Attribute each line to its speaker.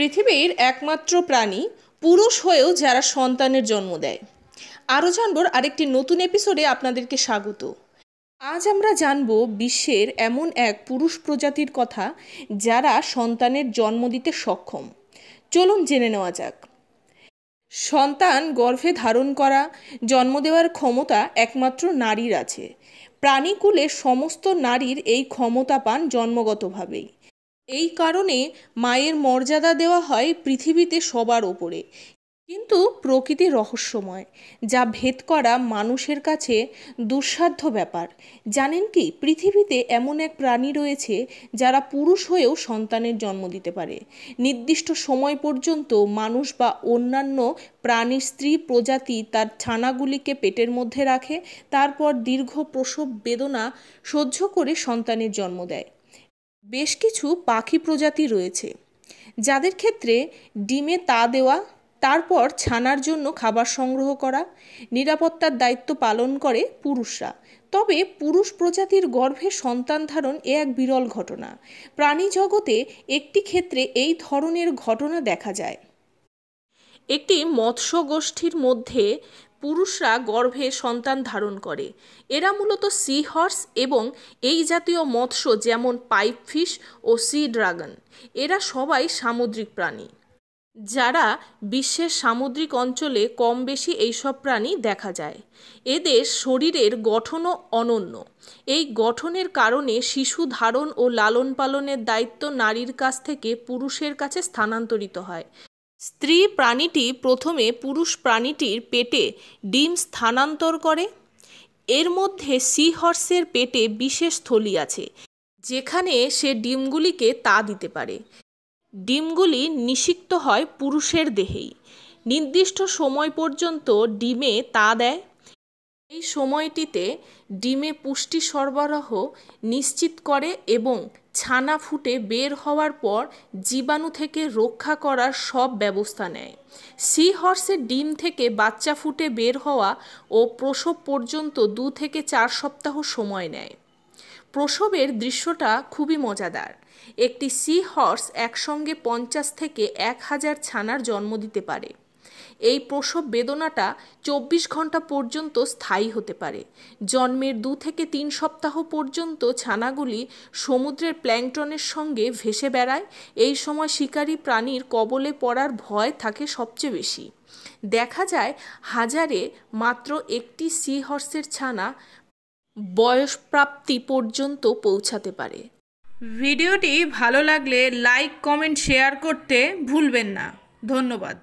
Speaker 1: পৃথিবীর একমাত্র প্রাণী পুরুষ হয়েও যারা সন্তানের জন্ম দেয়। আরও জানবো আরেকটি নতুন এপিসোডে আপনাদেরকে স্বাগত। আজ আমরা জানব বিশ্বের এমন এক পুরুষ প্রজাতির কথা যারা সন্তানের জন্ম দিতে সক্ষম। চলুন জেনে নেওয়া যাক। সন্তান গর্ভে ধারণ করা, জন্ম দেওয়ার ক্ষমতা একমাত্র নারীর আছে। প্রাণীকুলে সমস্ত নারীর এই ক্ষমতা পান জন্মগতভাবেই। এই কারণে মায়ের মর্যাদা দেওয়া হয় পৃথিবীতে সবার ওপরে। কিন্তু প্রকৃতি রহস্যময়, যা ভেদ করা মানুষের কাছে দুঃসাধ্য ব্যাপার। জানেন কি, পৃথিবীতে এমন এক প্রাণী রয়েছে যারা পুরুষ হয়েও সন্তানের জন্ম দিতে পারে। নির্দিষ্ট সময় পর্যন্ত মানুষ বা অন্যান্য প্রাণীর স্ত্রী প্রজাতি তার ছানাগুলিকে পেটের মধ্যে রাখে, তারপর দীর্ঘ প্রসব বেদনা সহ্য করে সন্তানের জন্ম দেয়। বেশ কিছু পাখি প্রজাতি রয়েছে যাদের ক্ষেত্রে ডিমে তা দেওয়া, তারপর ছানার জন্য খাবার সংগ্রহ করা, নিরাপত্তার দায়িত্ব পালন করে পুরুষরা। তবে পুরুষ প্রজাতির গর্ভে সন্তান ধারণ এক বিরল ঘটনা। প্রাণী জগতে একটি ক্ষেত্রে এই ধরনের ঘটনা দেখা যায়। একটি মৎস্য গোষ্ঠীর মধ্যে পুরুষরা গর্ভে সন্তান ধারণ করে। এরা মূলত সি হর্স এবং এই জাতীয় মৎস্য, যেমন পাইপফিশ ও সি ড্রাগন। এরা সবাই সামুদ্রিক প্রাণী, যারা বিশ্বের সামুদ্রিক অঞ্চলে কম বেশি এইসব প্রাণী দেখা যায়। এদের শরীরের গঠনও অনন্য। এই গঠনের কারণে শিশু ধারণ ও লালন পালনের দায়িত্ব নারীর কাছ থেকে পুরুষের কাছে স্থানান্তরিত হয়। স্ত্রী প্রাণীটি প্রথমে পুরুষ প্রাণীটির পেটে ডিম স্থানান্তর করে। এর মধ্যে সি হর্সের পেটে বিশেষ থলি আছে, যেখানে সে ডিমগুলিকে তা দিতে পারে। ডিমগুলি নিষিক্ত হয় পুরুষের দেহেই। নির্দিষ্ট সময় পর্যন্ত ডিমে তা দেয়। এই সময়টিতে ডিমে পুষ্টি সরবরাহ নিশ্চিত করে এবং ছানা ফুটে বের হওয়ার পর জীবাণু থেকে রক্ষা করার সব ব্যবস্থা নেয়। সি হর্সের ডিম থেকে বাচ্চা ফুটে বের হওয়া ও প্রসব পর্যন্ত 2 থেকে 4 সপ্তাহ সময় নেয়। প্রসবের দৃশ্যটা খুবই মজাদার। একটি সি হর্স একসঙ্গে 50 থেকে 1000 ছানার জন্ম দিতে পারে। এই প্রসব বেদনাটা 24 ঘন্টা পর্যন্ত স্থায়ী হতে পারে। জন্মের 2 থেকে 3 সপ্তাহ পর্যন্ত ছানাগুলি সমুদ্রের প্ল্যাঙ্কটনের সঙ্গে ভেসে বেড়ায়। এই সময় শিকারী প্রাণীর কবলে পড়ার ভয় থাকে সবচেয়ে বেশি। দেখা যায় হাজারে মাত্র একটি সি হর্সের ছানা বয়সপ্রাপ্তি পর্যন্ত পৌঁছাতে পারে। ভিডিওটি ভালো লাগলে লাইক, কমেন্ট, শেয়ার করতে ভুলবেন না। ধন্যবাদ।